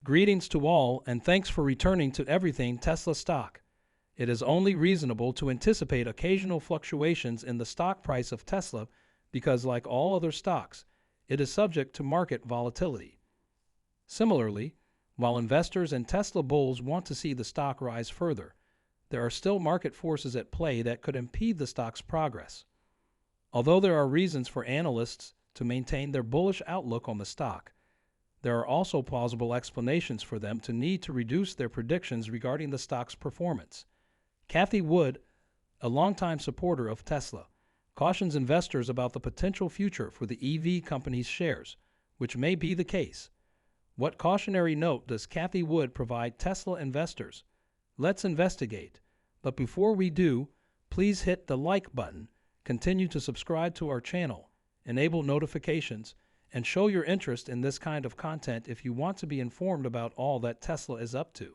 Greetings to all, and thanks for returning to Everything Tesla Stock. It is only reasonable to anticipate occasional fluctuations in the stock price of Tesla because, like all other stocks, it is subject to market volatility. Similarly, while investors and Tesla bulls want to see the stock rise further, there are still market forces at play that could impede the stock's progress. Although there are reasons for analysts to maintain their bullish outlook on the stock, there are also plausible explanations for them to need to reduce their predictions regarding the stock's performance. Cathie Wood, a longtime supporter of Tesla, cautions investors about the potential future for the EV company's shares, which may be the case. What cautionary note does Cathie Wood provide Tesla investors? Let's investigate. But before we do, please hit the like button, continue to subscribe to our channel, enable notifications, and show your interest in this kind of content if you want to be informed about all that Tesla is up to.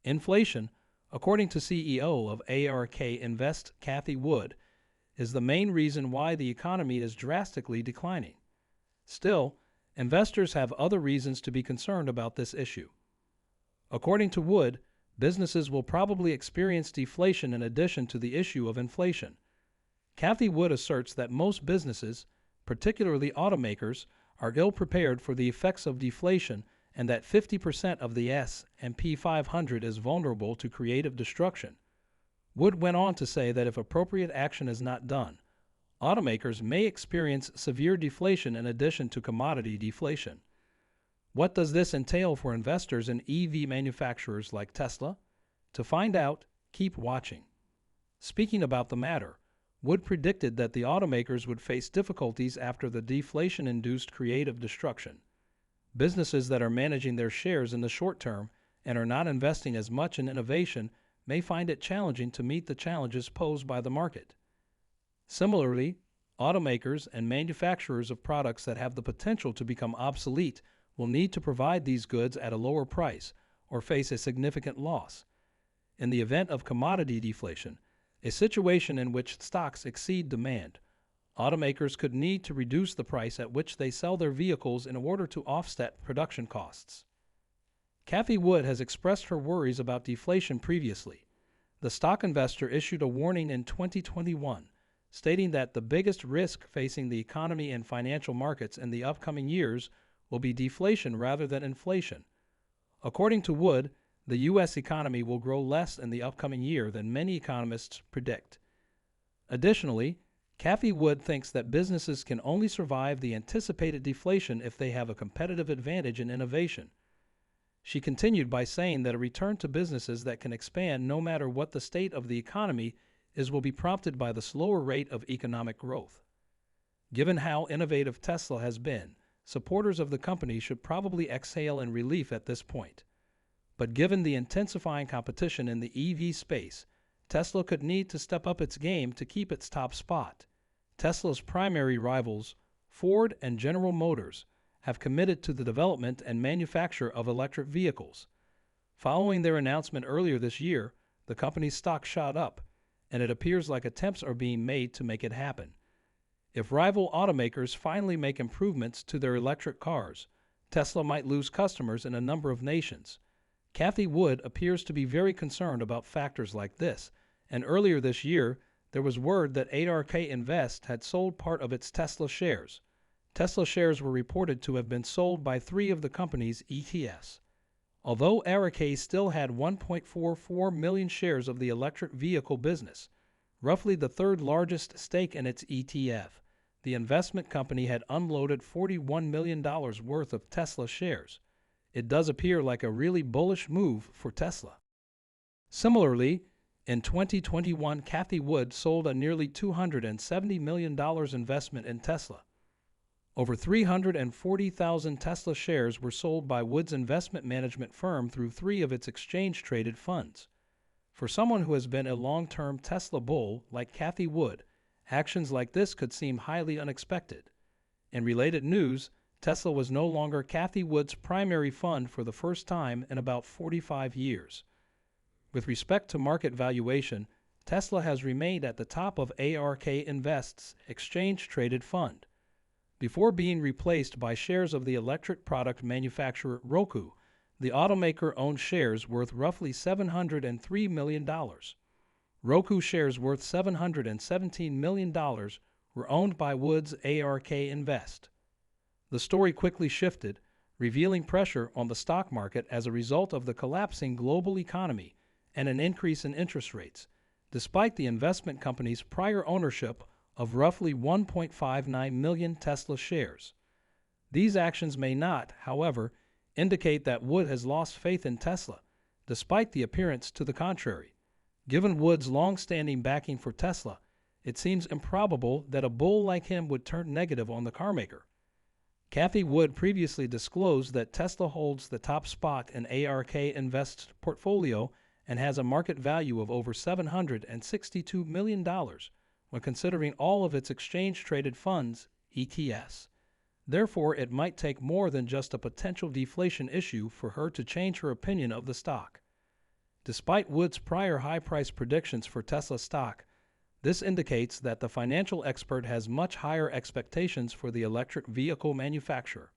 Inflation, according to CEO of ARK Invest Cathie Wood, is the main reason why the economy is drastically declining. Still, investors have other reasons to be concerned about this issue. According to Wood, businesses will probably experience deflation in addition to the issue of inflation. Cathie Wood asserts that most businesses, particularly automakers, are ill-prepared for the effects of deflation and that 50% of the S&P 500 is vulnerable to creative destruction. Wood went on to say that if appropriate action is not done, automakers may experience severe deflation in addition to commodity deflation. What does this entail for investors in EV manufacturers like Tesla? To find out, keep watching. Speaking about the matter, Wood predicted that the automakers would face difficulties after the deflation-induced creative destruction. Businesses that are managing their shares in the short term and are not investing as much in innovation may find it challenging to meet the challenges posed by the market. Similarly, automakers and manufacturers of products that have the potential to become obsolete will need to provide these goods at a lower price or face a significant loss. In the event of commodity deflation, a situation in which stocks exceed demand, automakers could need to reduce the price at which they sell their vehicles in order to offset production costs. Cathie Wood has expressed her worries about deflation previously. The stock investor issued a warning in 2021, stating that the biggest risk facing the economy and financial markets in the upcoming years will be deflation rather than inflation. According to Wood, the U.S. economy will grow less in the upcoming year than many economists predict. Additionally, Cathie Wood thinks that businesses can only survive the anticipated deflation if they have a competitive advantage in innovation. She continued by saying that a return to businesses that can expand no matter what the state of the economy is will be prompted by the slower rate of economic growth. Given how innovative Tesla has been, supporters of the company should probably exhale in relief at this point. But given the intensifying competition in the EV space, Tesla could need to step up its game to keep its top spot. Tesla's primary rivals, Ford and General Motors, have committed to the development and manufacture of electric vehicles. Following their announcement earlier this year, the company's stock shot up, and it appears like attempts are being made to make it happen. If rival automakers finally make improvements to their electric cars, Tesla might lose customers in a number of nations. Cathie Wood appears to be very concerned about factors like this, and earlier this year, there was word that ARK Invest had sold part of its Tesla shares. Tesla shares were reported to have been sold by 3 of the company's ETFs. Although ARK still had 1.44 million shares of the electric vehicle business, roughly the third largest stake in its ETF, the investment company had unloaded $41 million worth of Tesla shares. It does appear like a really bullish move for Tesla. Similarly, in 2021, Cathie Wood sold a nearly $270 million investment in Tesla. Over 340,000 Tesla shares were sold by Wood's investment management firm through 3 of its exchange-traded funds. For someone who has been a long-term Tesla bull like Cathie Wood, actions like this could seem highly unexpected. In related news, Tesla was no longer Cathie Wood's primary fund for the first time in about 45 years. With respect to market valuation, Tesla has remained at the top of ARK Invest's exchange-traded fund. Before being replaced by shares of the electric product manufacturer Roku, The automaker owned shares worth roughly $703 million. Roku shares worth $717 million were owned by Wood's ARK Invest. The story quickly shifted, revealing pressure on the stock market as a result of the collapsing global economy and an increase in interest rates, despite the investment company's prior ownership of roughly 1.59 million Tesla shares. These actions may not, however, indicate that Wood has lost faith in Tesla, despite the appearance to the contrary. Given Wood's long-standing backing for Tesla, it seems improbable that a bull like him would turn negative on the carmaker. Cathie Wood previously disclosed that Tesla holds the top spot in ARK Invest's portfolio and has a market value of over $762 million when considering all of its exchange-traded funds, ETFs. Therefore, it might take more than just a potential deflation issue for her to change her opinion of the stock. Despite Wood's prior high-price predictions for Tesla stock, this indicates that the financial expert has much higher expectations for the electric vehicle manufacturer.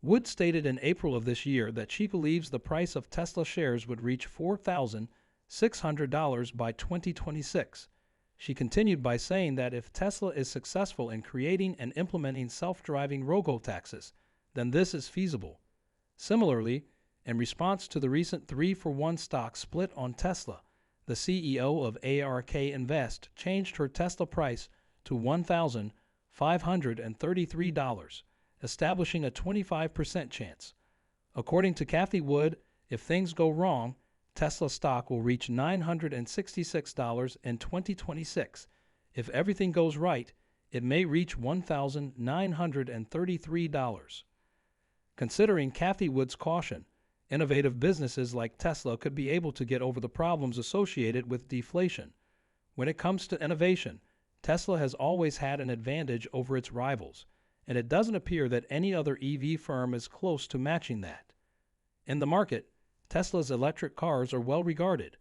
Wood stated in April of this year that she believes the price of Tesla shares would reach $4,600 by 2026. She continued by saying that if Tesla is successful in creating and implementing self-driving robo-taxis, then this is feasible. Similarly, in response to the recent 3-for-1 stock split on Tesla, the CEO of ARK Invest changed her Tesla price to $1,533, establishing a 25% chance. According to Cathie Wood, if things go wrong, Tesla stock will reach $966 in 2026. If everything goes right, it may reach $1,933. Considering Cathie Wood's caution, innovative businesses like Tesla could be able to get over the problems associated with deflation. When it comes to innovation, Tesla has always had an advantage over its rivals, and it doesn't appear that any other EV firm is close to matching that. In the market, Tesla's electric cars are well regarded.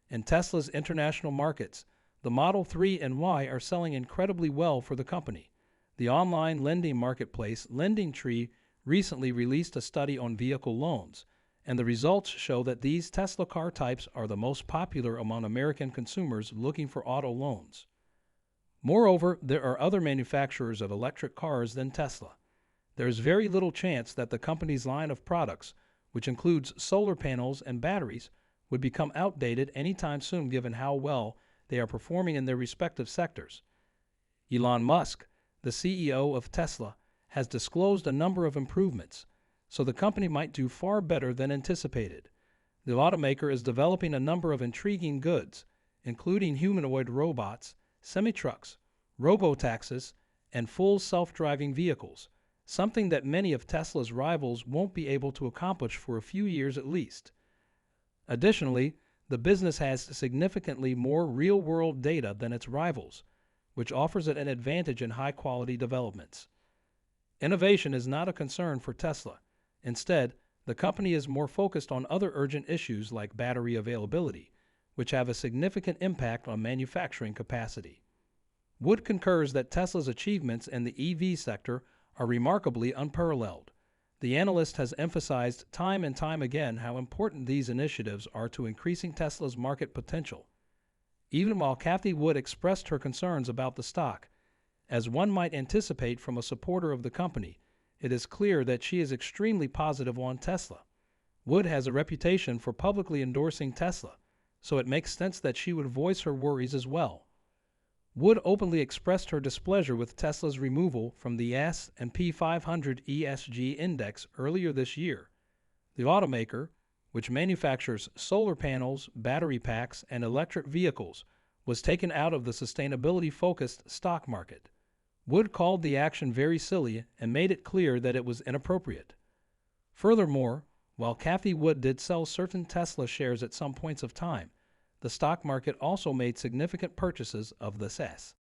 In Tesla's international markets, the Model 3 and Y are selling incredibly well for the company. The online lending marketplace LendingTree recently released a study on vehicle loans, and the results show that these Tesla car types are the most popular among American consumers looking for auto loans. Moreover, there are other manufacturers of electric cars than Tesla. There is very little chance that the company's line of products, which includes solar panels and batteries, would become outdated anytime soon given how well they are performing in their respective sectors. Elon Musk, the CEO of Tesla, has disclosed a number of improvements, so the company might do far better than anticipated. The automaker is developing a number of intriguing goods, including humanoid robots, semi-trucks, robo-taxis, and full self-driving vehicles, something that many of Tesla's rivals won't be able to accomplish for a few years at least. Additionally, the business has significantly more real-world data than its rivals, which offers it an advantage in high-quality developments. Innovation is not a concern for Tesla. Instead, the company is more focused on other urgent issues like battery availability, which have a significant impact on manufacturing capacity. Wood concurs that Tesla's achievements in the EV sector are remarkably unparalleled. The analyst has emphasized time and time again how important these initiatives are to increasing Tesla's market potential. Even while Cathie Wood expressed her concerns about the stock, as one might anticipate from a supporter of the company, it is clear that she is extremely positive on Tesla. Wood has a reputation for publicly endorsing Tesla, so it makes sense that she would voice her worries as well. Wood openly expressed her displeasure with Tesla's removal from the S&P 500 ESG index earlier this year. The automaker, which manufactures solar panels, battery packs, and electric vehicles, was taken out of the sustainability-focused stock market. Wood called the action very silly and made it clear that it was inappropriate. Furthermore, while Cathie Wood did sell certain Tesla shares at some points of time, the stock market also made significant purchases of the SES.